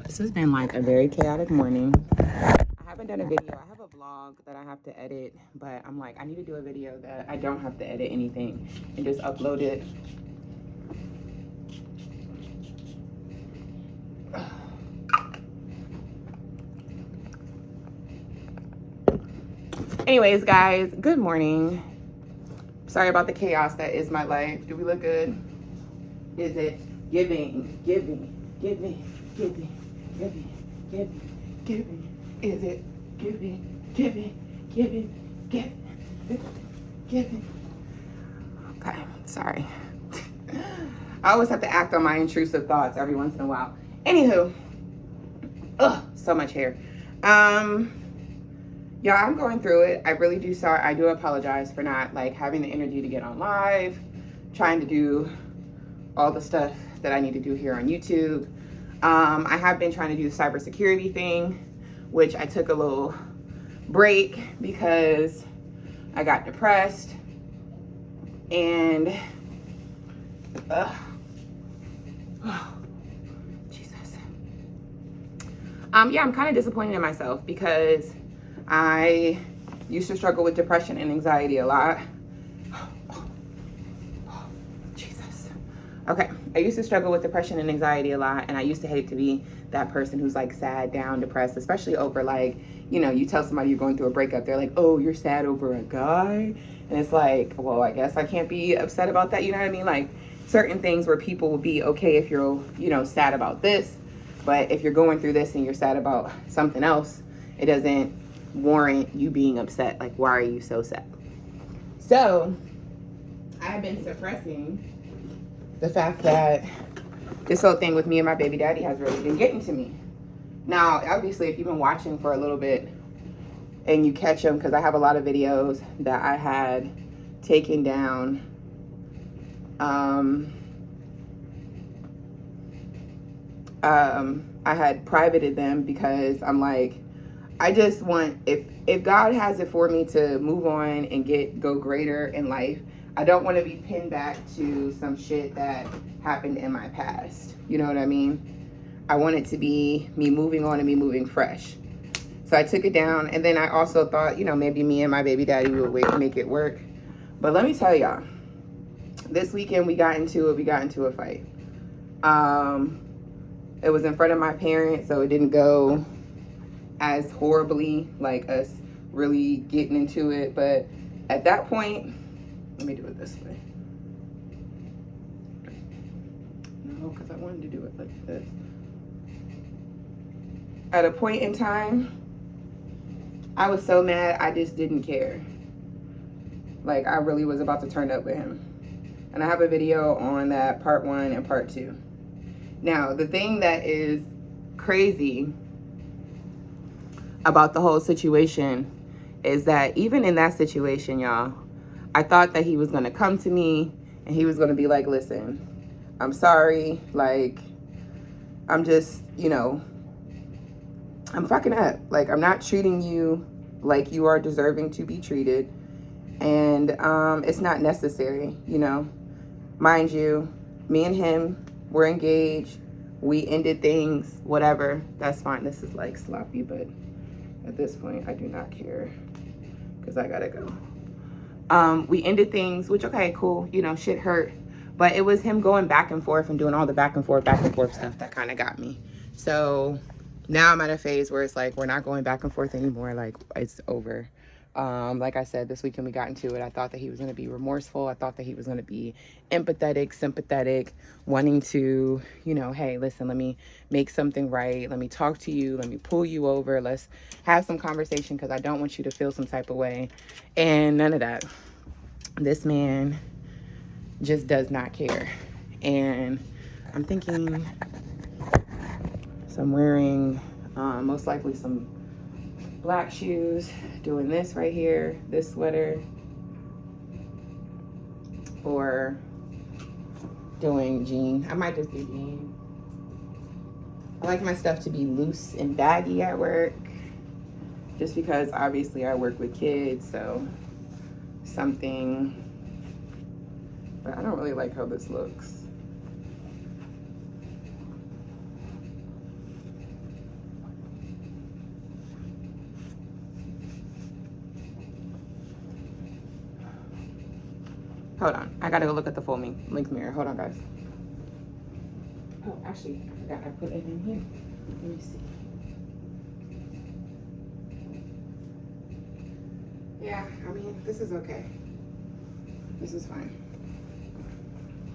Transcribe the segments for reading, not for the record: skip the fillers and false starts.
This has been like a very chaotic morning. I haven't done a video. I have a vlog that I have to edit, but I'm like, I need to do a video that I don't have to edit anything and just upload it. Anyways, guys, good morning. Sorry about the chaos that is my life. Do we look good? Is it giving? Is it giving? Okay, sorry. I always have to act on my intrusive thoughts every once in a while. Anywho, so much hair. Yeah, I'm going through it. I really do. Sorry, I do apologize for not like having the energy to get on live, trying to do all the stuff that I need to do here on YouTube. I have been trying to do the cybersecurity thing, which I took a little break because I got depressed and Jesus. Yeah, I'm kind of disappointed in myself because I used to struggle with depression and anxiety a lot. Jesus. Okay, I used to struggle with depression and anxiety a lot, and I used to hate to be that person who's like sad, down, depressed, especially over like, you know, you tell somebody you're going through a breakup, they're like, oh, you're sad over a guy? And it's like, well, I guess I can't be upset about that, you know what I mean? Like certain things where people will be okay if you're, you know, sad about this, but if you're going through this and you're sad about something else, it doesn't warrant you being upset. Like, why are you so sad? So I've been suppressing the fact that this whole thing with me and my baby daddy has really been getting to me. Now, obviously, if you've been watching for a little bit and you catch them, because I have a lot of videos that I had taken down. I had privated them because I'm like, I just want, if God has it for me to move on and go greater in life, I don't want to be pinned back to some shit that happened in my past. You know what I mean? I want it to be me moving on and me moving fresh. So I took it down, and then I also thought, you know, maybe me and my baby daddy would make it work. But let me tell y'all, this weekend we got into a fight. It was in front of my parents, so it didn't go as horribly, like us really getting into it. But at that point, let me do it this way. No, because I wanted to do it like this. At a point in time, I was so mad, I just didn't care. Like, I really was about to turn up with him. And I have a video on that, part 1 and part 2. Now, the thing that is crazy about the whole situation is that even in that situation, y'all, I thought that he was going to come to me and he was going to be like, listen, I'm sorry. Like, I'm just, you know, I'm fucking up. Like, I'm not treating you like you are deserving to be treated. And it's not necessary, you know. Mind you, me and him were engaged. We ended things, whatever. That's fine. This is like sloppy, but at this point, I do not care because I gotta go. We ended things, which, okay, cool. You know, shit hurt. But it was him going back and forth and doing all the back and forth stuff that kind of got me. So now I'm at a phase where it's like, we're not going back and forth anymore. Like, it's over. Like I said, this weekend we got into it. I thought that he was going to be remorseful. I thought that he was going to be empathetic, sympathetic, wanting to, you know, hey, listen, let me make something right. Let me talk to you. Let me pull you over. Let's have some conversation because I don't want you to feel some type of way. And none of that. This man just does not care. And I'm thinking, so I'm wearing most likely some black shoes, doing this right here, this sweater, or doing jean. I might just do jean. I like my stuff to be loose and baggy at work, just because obviously I work with kids, so something, but I don't really like how this looks. Hold on. I gotta go look at the full length mirror. Hold on, guys. Oh, actually, I forgot I put it in here. Let me see. Yeah, I mean, this is okay. This is fine.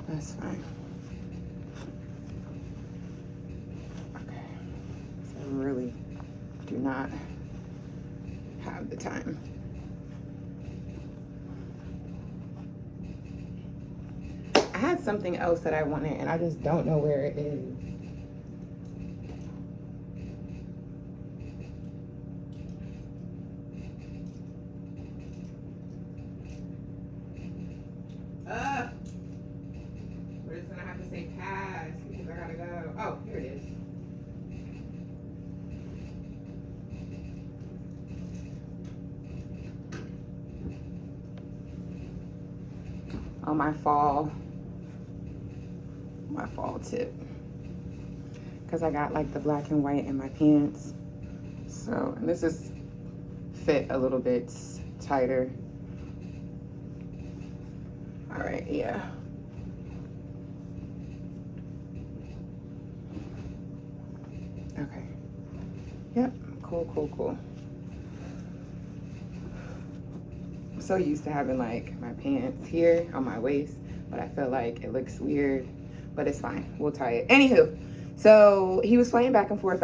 That's fine. Okay. So I really do not have the time. I had something else that I wanted and I just don't know where it is. We're just gonna have to say pass because I gotta go. Oh, here it is. Oh, my fall tip, because I got like the black and white in my pants, so, and this is fit a little bit tighter. All right, yeah. Okay. Yep, cool. I'm so used to having like my pants here on my waist, but I feel like it looks weird, but it's fine. We'll tie it. Anywho, so he was playing back and forth.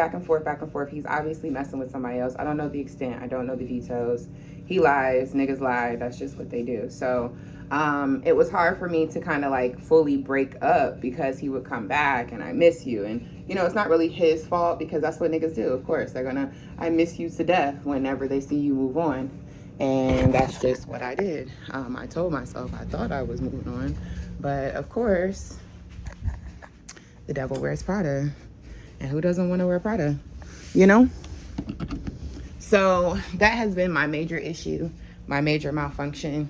He's obviously messing with somebody else. I don't know the extent. I don't know the details. He lies. Niggas lie. That's just what they do. So it was hard for me to kind of like fully break up because he would come back and I miss you. And, you know, it's not really his fault because that's what niggas do. Of course, they're gonna, I miss you to death whenever they see you move on. And that's just what I did. I told myself I thought I was moving on. But of course, the devil wears Prada. And who doesn't want to wear Prada? You know? So that has been my major issue, my major malfunction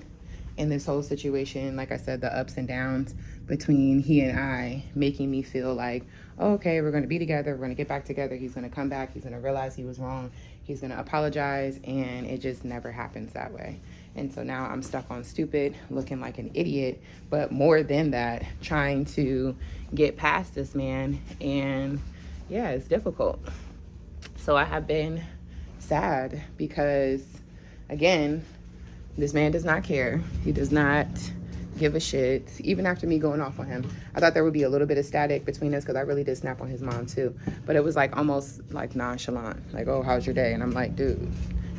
in this whole situation. Like I said, the ups and downs between he and I, making me feel like, oh, okay, we're going to be together. We're going to get back together. He's going to come back. He's going to realize he was wrong. He's going to apologize. And it just never happens that way. And so now I'm stuck on stupid, looking like an idiot. But more than that, trying to get past this man. And yeah, it's difficult. So I have been sad because, again, this man does not care. He does not give a shit. Even after me going off on him, I thought there would be a little bit of static between us because I really did snap on his mom too. But it was like almost like nonchalant, like, oh, how's your day? And I'm like, dude,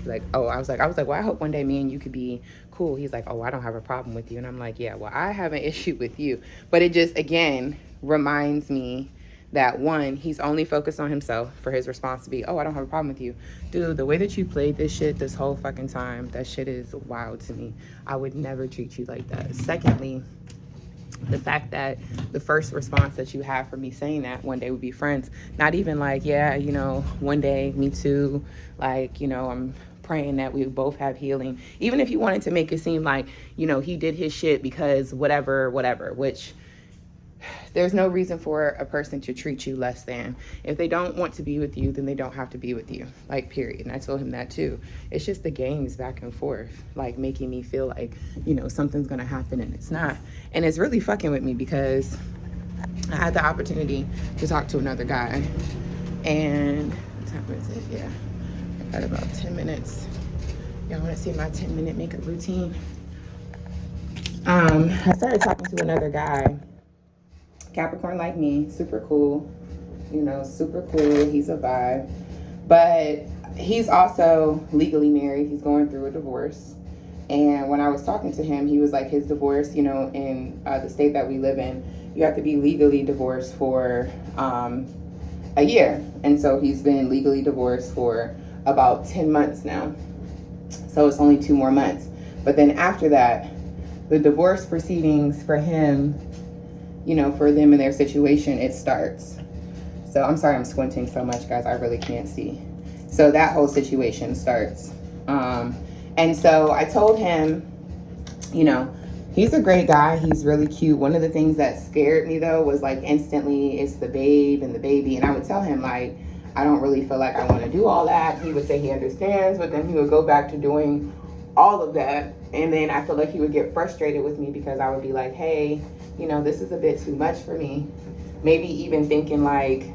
like, oh, I was like, well, I hope one day me and you could be cool. He's like, oh, I don't have a problem with you. And I'm like, yeah, well, I have an issue with you. But it just, again, reminds me that, one, he's only focused on himself for his response to be, oh, I don't have a problem with you. Dude, the way that you played this shit this whole fucking time, that shit is wild to me. I would never treat you like that. Secondly, the fact that the first response that you have for me saying that one day we'd be friends, not even like, yeah, you know, one day, me too, like, you know, I'm praying that we both have healing. Even if you wanted to make it seem like, you know, he did his shit because whatever, which there's no reason for a person to treat you less than. If they don't want to be with you, then they don't have to be with you, like, period. And I told him that too. It's just the games back and forth, like making me feel like, you know, something's gonna happen and it's not. And it's really fucking with me because I had the opportunity to talk to another guy, and what time is it? Yeah, I got about 10 minutes. Y'all wanna see my 10-minute makeup routine? I started talking to another guy, Capricorn like me, super cool, you know, super cool. He's a vibe, but he's also legally married. He's going through a divorce. And when I was talking to him, he was like, his divorce, you know, in the state that we live in, you have to be legally divorced for a year. And so he's been legally divorced for about 10 months now. So it's only 2 more months. But then after that, the divorce proceedings for him, you know, for them and their situation, it starts. So I'm sorry I'm squinting so much, guys. I really can't see. So that whole situation starts. And so I told him, you know, he's a great guy. He's really cute. One of the things that scared me, though, was like instantly it's the babe and the baby. And I would tell him, like, I don't really feel like I want to do all that. He would say he understands, but then he would go back to doing all of that. And then I feel like he would get frustrated with me because I would be like, hey, you know, this is a bit too much for me. Maybe even thinking like,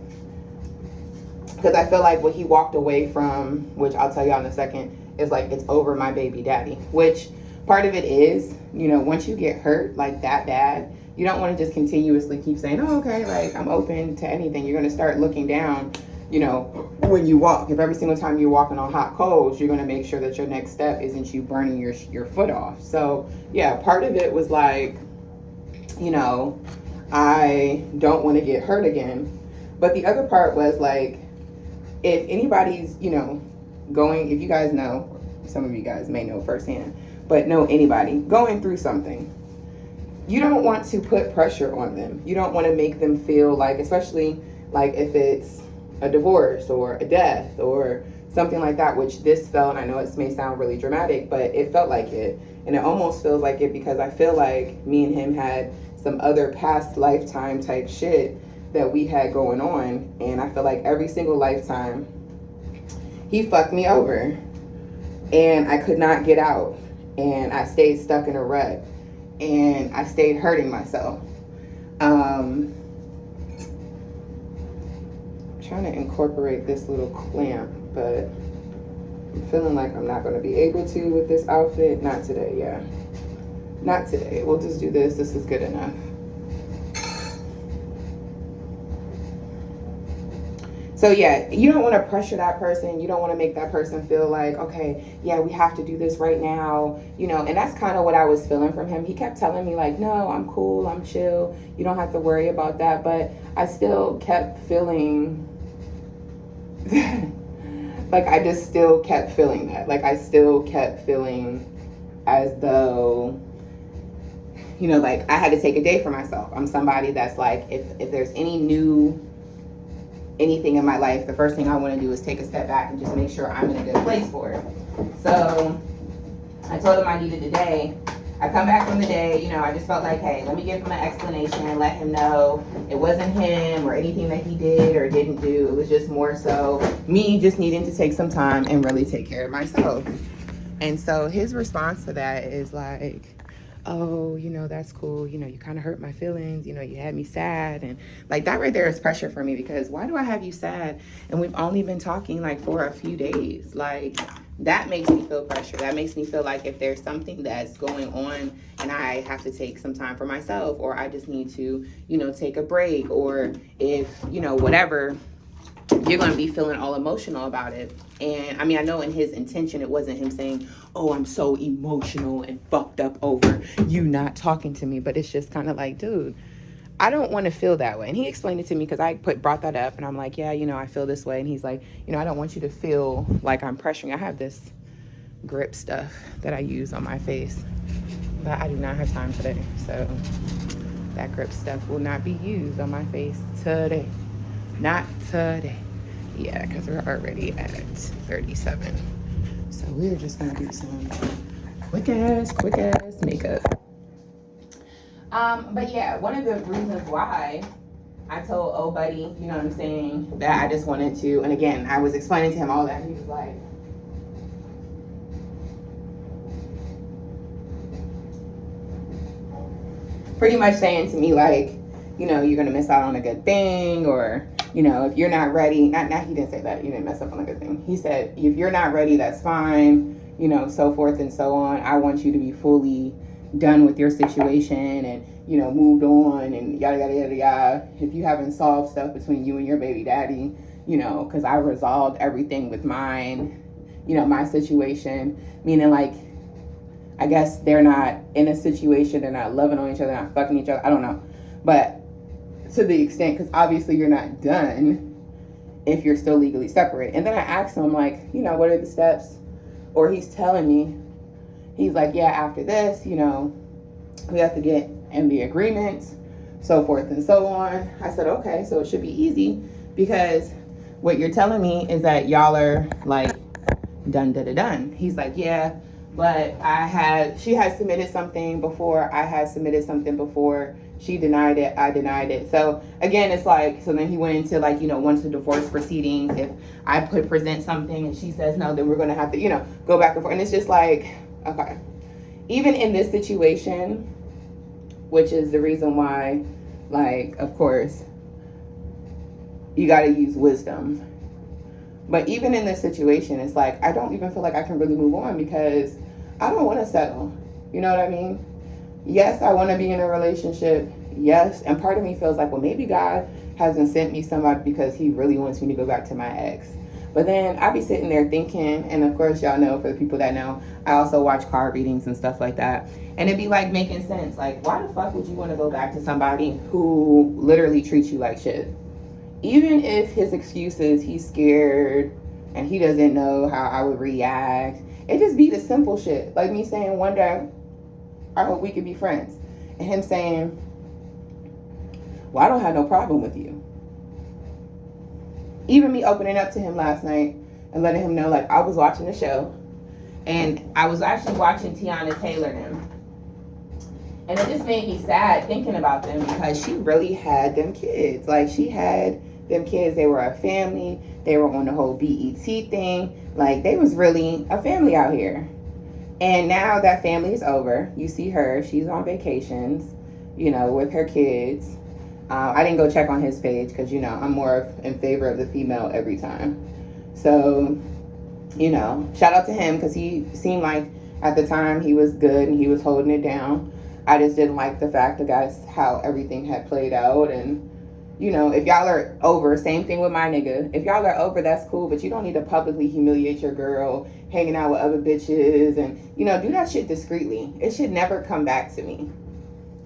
because I feel like what he walked away from, which I'll tell y'all in a second, is like, it's over my baby daddy, which part of it is, you know, once you get hurt like that bad, you don't want to just continuously keep saying, oh, okay, like I'm open to anything. You're going to start looking down, you know, when you walk. If every single time you're walking on hot coals, you're going to make sure that your next step isn't you burning your foot off. So yeah, part of it was like, you know, I don't want to get hurt again. But the other part was like, if anybody's, you know, going, if you guys know, some of you guys may know firsthand, but know anybody going through something, you don't want to put pressure on them. You don't want to make them feel like, especially like if it's a divorce or a death or something like that, which this felt, and I know it may sound really dramatic, but it felt like it. And it almost feels like it because I feel like me and him had some other past lifetime type shit that we had going on. And I feel like every single lifetime he fucked me over and I could not get out. And I stayed stuck in a rut. And I stayed hurting myself. I'm trying to incorporate this little clamp, but I'm feeling like I'm not going to be able to with this outfit. Not today, yeah. Not today. We'll just do this. This is good enough. So yeah, you don't want to pressure that person. You don't want to make that person feel like, okay, yeah, we have to do this right now, you know. And that's kind of what I was feeling from him. He kept telling me like, no, I'm cool, I'm chill, you don't have to worry about that. But I still kept feeling like I just still kept feeling that. Like I still kept feeling as though, you know, like I had to take a day for myself. I'm somebody that's like, if there's anything in my life, the first thing I want to do is take a step back and just make sure I'm in a good place for it. So I told him I needed a day. I come back from the day, you know, I just felt like, hey, let me give him an explanation and let him know it wasn't him or anything that he did or didn't do. It was just more so me just needing to take some time and really take care of myself. And so his response to that is like, oh, you know, that's cool. You know, you kind of hurt my feelings. You know, you had me sad. And like that right there is pressure for me because why do I have you sad? And we've only been talking like for a few days. Like that makes me feel pressure. That makes me feel like if there's something that's going on and I have to take some time for myself, or I just need to, you know, take a break, or if, you know, whatever, you're going to be feeling all emotional about it. And I mean, I know in his intention, it wasn't him saying, oh, I'm so emotional and fucked up over you not talking to me. But it's just kind of like, dude, I don't want to feel that way. And he explained it to me because I brought that up and I'm like, yeah, you know, I feel this way. And he's like, you know, I don't want you to feel like I'm pressuring. I have this grip stuff that I use on my face, but I do not have time today. So that grip stuff will not be used on my face today. Not today. Yeah, because we're already at 37. So we're just gonna do some quick ass makeup. But yeah, one of the reasons why I told old buddy, you know what I'm saying, that I just wanted to, and again, I was explaining to him all that. He was like, pretty much saying to me like, you know, you're gonna miss out on a good thing, or, you know, if you're not ready, not he didn't say that, you didn't mess up on a good thing. He said, if you're not ready, that's fine, you know, so forth and so on. I want you to be fully done with your situation and, you know, moved on and yada, yada, yada, yada. If you haven't solved stuff between you and your baby daddy, you know, because I resolved everything with mine, you know, my situation, meaning like, I guess they're not in a situation, they're not loving on each other, not fucking each other, I don't know. But to the extent, because obviously you're not done if you're still legally separate. And then I asked him, like, you know, what are the steps? Or he's telling me, he's like, yeah, after this, you know, we have to get in the agreements, so forth and so on. I said, okay, so it should be easy because what you're telling me is that y'all are like done. He's like, yeah, but she had submitted something before, I had submitted something before, she denied it, I denied it. So again, it's like, so then he went into like, you know, once the divorce proceedings, if I present something and she says no, then we're going to have to, you know, go back and forth. And it's just like, Okay. Even in this situation, which is the reason why, like, of course, you got to use wisdom. But even in this situation, it's like, I don't even feel like I can really move on because I don't want to settle. You know what I mean? Yes, I want to be in a relationship. Yes. And part of me feels like, well, maybe God hasn't sent me somebody because he really wants me to go back to my ex. But then I be sitting there thinking, and of course, y'all know, for the people that know, I also watch card readings and stuff like that. And it'd be like making sense. Like, why the fuck would you want to go back to somebody who literally treats you like shit? Even if his excuse is he's scared and he doesn't know how I would react, it just be the simple shit. Like me saying one day, I hope we could be friends. And him saying, well, I don't have no problem with you. Even me opening up to him last night and letting him know, like, I was watching the show and I was actually watching Tiana Taylor them. And it just made me sad thinking about them because she really had them kids. Like, she had them kids. They were a family. They were on the whole BET thing. Like, they was really a family out here. And now that family is over. You see her. She's on vacations, you know, with her kids. I didn't go check on his page because, you know, I'm more in favor of the female every time. So, you know, shout out to him because he seemed like at the time he was good and he was holding it down. I just didn't like the fact that that's how everything had played out. And, you know, if y'all are over, same thing with my nigga. If y'all are over, that's cool, but you don't need to publicly humiliate your girl, hanging out with other bitches, and, you know, do that shit discreetly. It should never come back to me.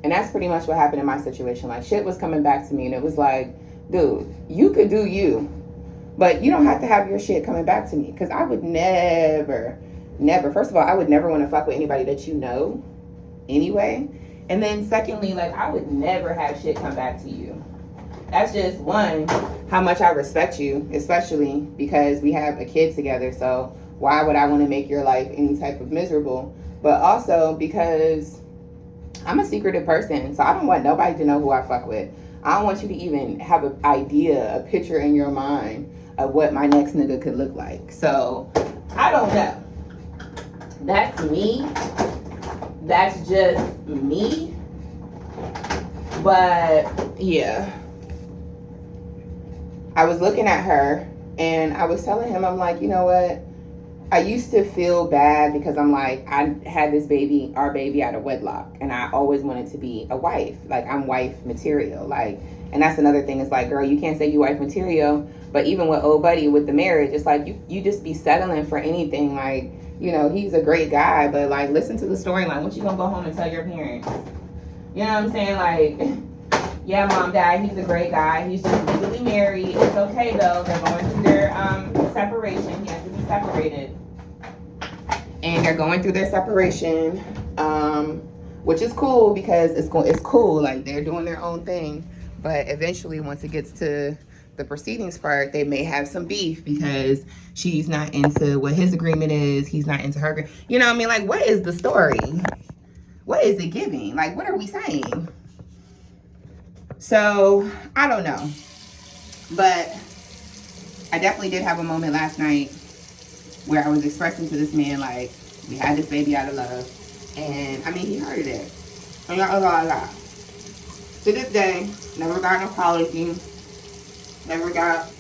And that's pretty much what happened in my situation. Like, shit was coming back to me, and it was like, dude, you could do you, but you don't have to have your shit coming back to me. Because I would never, first of all, I would never want to fuck with anybody that you know anyway. And then secondly, like, I would never have shit come back to you. That's just one, how much I respect you, especially because we have a kid together. So why would I want to make your life any type of miserable? But also because I'm a secretive person, so I don't want nobody to know who I fuck with. I don't want you to even have an idea, a picture in your mind of what my next nigga could look like. So I don't know. That's me. That's just me. But yeah, I was looking at her and I was telling him, I'm like, you know what? I used to feel bad because I'm like, I had this baby, our baby, out of wedlock, and I always wanted to be a wife. Like, I'm wife material. Like, and that's another thing. It's like, girl, you can't say you wife material, but even with old buddy with the marriage, it's like you just be settling for anything. Like, you know, he's a great guy, but like, listen to the storyline. What you gonna go home and tell your parents? You know what I'm saying? Like, yeah, mom, dad, he's a great guy. He's just legally married. It's okay though. They're going through their separation. He has to be separated. And they're going through their separation, which is cool because it's cool. Like, they're doing their own thing. But eventually, once it gets to the proceedings part, they may have some beef because she's not into what his agreement is. He's not into her. You know what I mean? Like, what is the story? What is it giving? Like, what are we saying? So, I don't know. But I definitely did have a moment last night where I was expressing to this man, like, we had this baby out of love. And, I mean, he heard it. And that was all I got. To this day, never got an apology. Never got...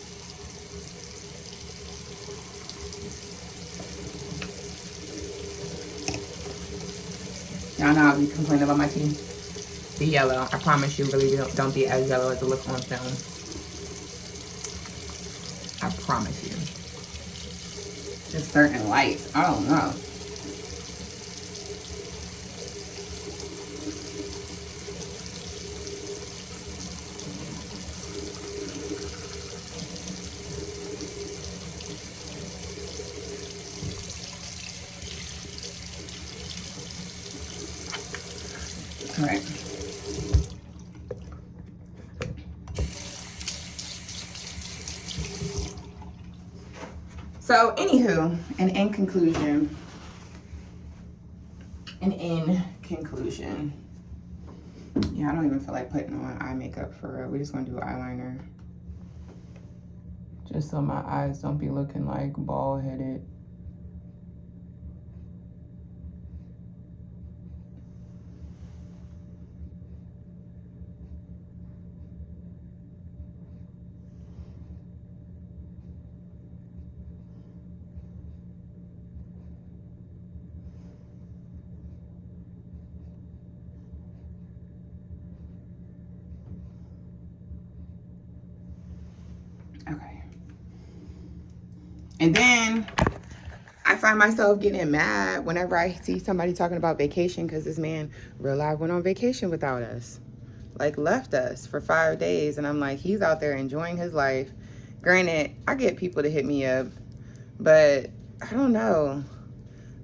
Y'all know I'll be complaining about my teeth. The yellow. I promise you, really don't be as yellow as it looks on film. I promise you. Just certain lights. I don't know. All right. So, anywho, and in conclusion, yeah, I don't even feel like putting on eye makeup for real. We're just gonna do eyeliner. Just so my eyes don't be looking like bald-headed. And then I find myself getting mad whenever I see somebody talking about vacation, because this man real life went on vacation without us. Like, left us for 5 days. And I'm like, he's out there enjoying his life. Granted, I get people to hit me up, but I don't know.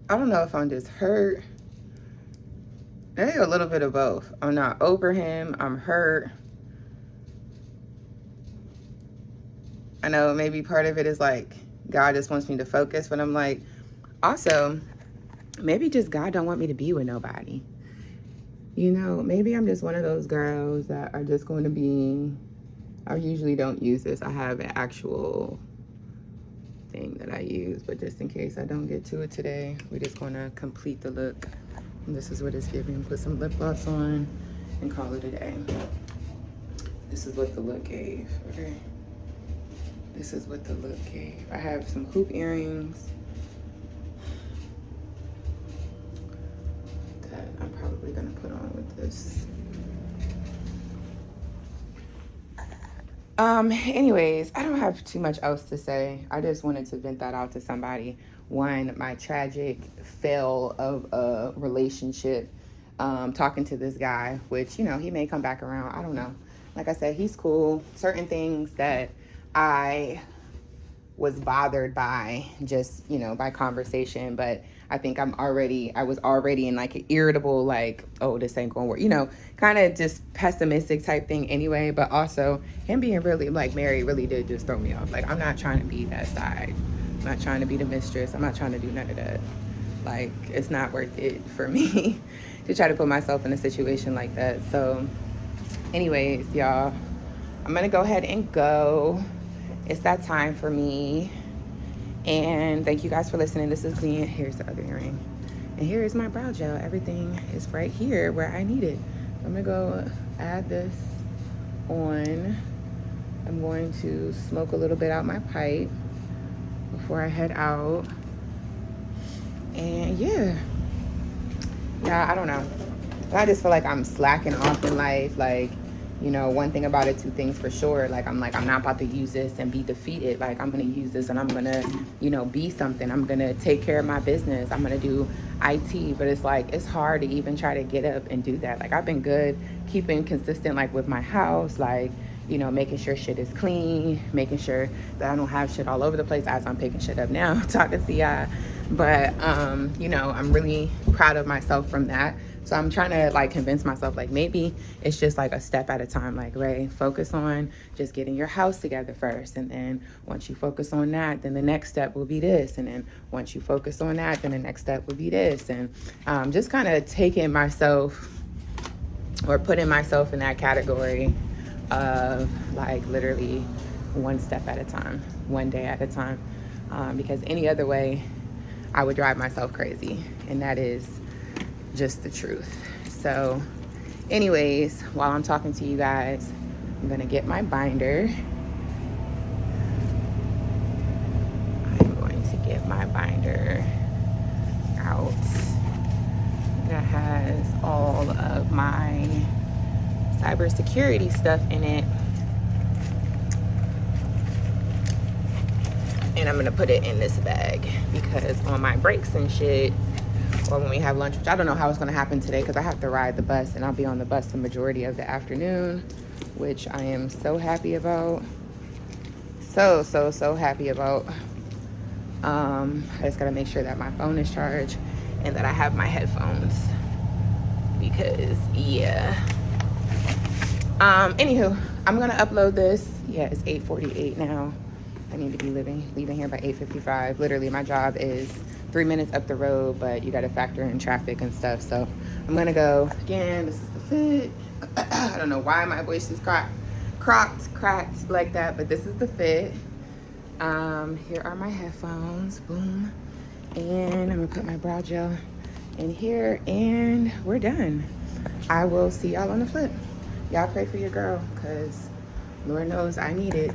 I don't know if I'm just hurt. Maybe a little bit of both. I'm not over him. I'm hurt. I know maybe part of it is like God just wants me to focus, but I'm like, also, maybe just God don't want me to be with nobody. You know, maybe I'm just one of those girls that are just going to be, I usually don't use this. I have an actual thing that I use, but just in case I don't get to it today, we're just going to complete the look. And this is what it's giving. Put some lip gloss on and call it a day. This is what the look gave, okay? This is what the look gave. I have some hoop earrings that I'm probably gonna put on with this. Anyways, I don't have too much else to say. I just wanted to vent that out to somebody. One, my tragic fail of a relationship, talking to this guy, which, you know, he may come back around. I don't know. Like I said, he's cool. Certain things that I was bothered by, just, you know, by conversation, but I think I was already in like an irritable, like, oh, this ain't gonna work, you know, kind of just pessimistic type thing anyway. But also him being really like married really did just throw me off. Like, I'm not trying to be that side. I'm not trying to be the mistress. I'm not trying to do none of that. Like, it's not worth it for me to try to put myself in a situation like that. So anyways, y'all, I'm gonna go ahead and go. It's that time for me. And thank you guys for listening. This is Glenn. Here's the other earring. And here is my brow gel. Everything is right here where I need it. I'm gonna go add this on. I'm going to smoke a little bit out my pipe before I head out. And yeah, I don't know. But I just feel like I'm slacking off in life. Like, you know, one thing about it, two things for sure. Like, I'm not about to use this and be defeated. Like, I'm going to use this and I'm going to, you know, be something. I'm going to take care of my business. I'm going to do IT. But it's like, it's hard to even try to get up and do that. Like, I've been good keeping consistent, like with my house, like, you know, making sure shit is clean, making sure that I don't have shit all over the place as I'm picking shit up now, talking to CI. But, you know, I'm really proud of myself from that. So I'm trying to like convince myself, like, maybe it's just like a step at a time. Like, Ray, focus on just getting your house together first. And then once you focus on that, then the next step will be this. And then once you focus on that, then the next step will be this. And just kind of taking myself or putting myself in that category of like literally one step at a time, one day at a time. Because any other way, I would drive myself crazy. And that is just the truth. So anyways, while I'm talking to you guys, I'm gonna get my binder. I'm going to get my binder out that has all of my cybersecurity stuff in it, and I'm gonna put it in this bag because on my breaks and shit, or when we have lunch, which I don't know how it's gonna happen today because I have to ride the bus and I'll be on the bus the majority of the afternoon, which I am so happy about. So happy about. I just gotta make sure that my phone is charged and that I have my headphones because yeah. Anywho, I'm gonna upload this. Yeah, it's 8:48 now. I need to be leaving here by 8:55. Literally, my job is 3 minutes up the road, but you got to factor in traffic and stuff. So I'm gonna go again. This is the fit. I don't know why my voice is cracked like that, but this is the fit. Here are my headphones. Boom. And I'm gonna put my brow gel in here, and we're done. I will see y'all on the flip. Y'all pray for your girl, because Lord knows I need it.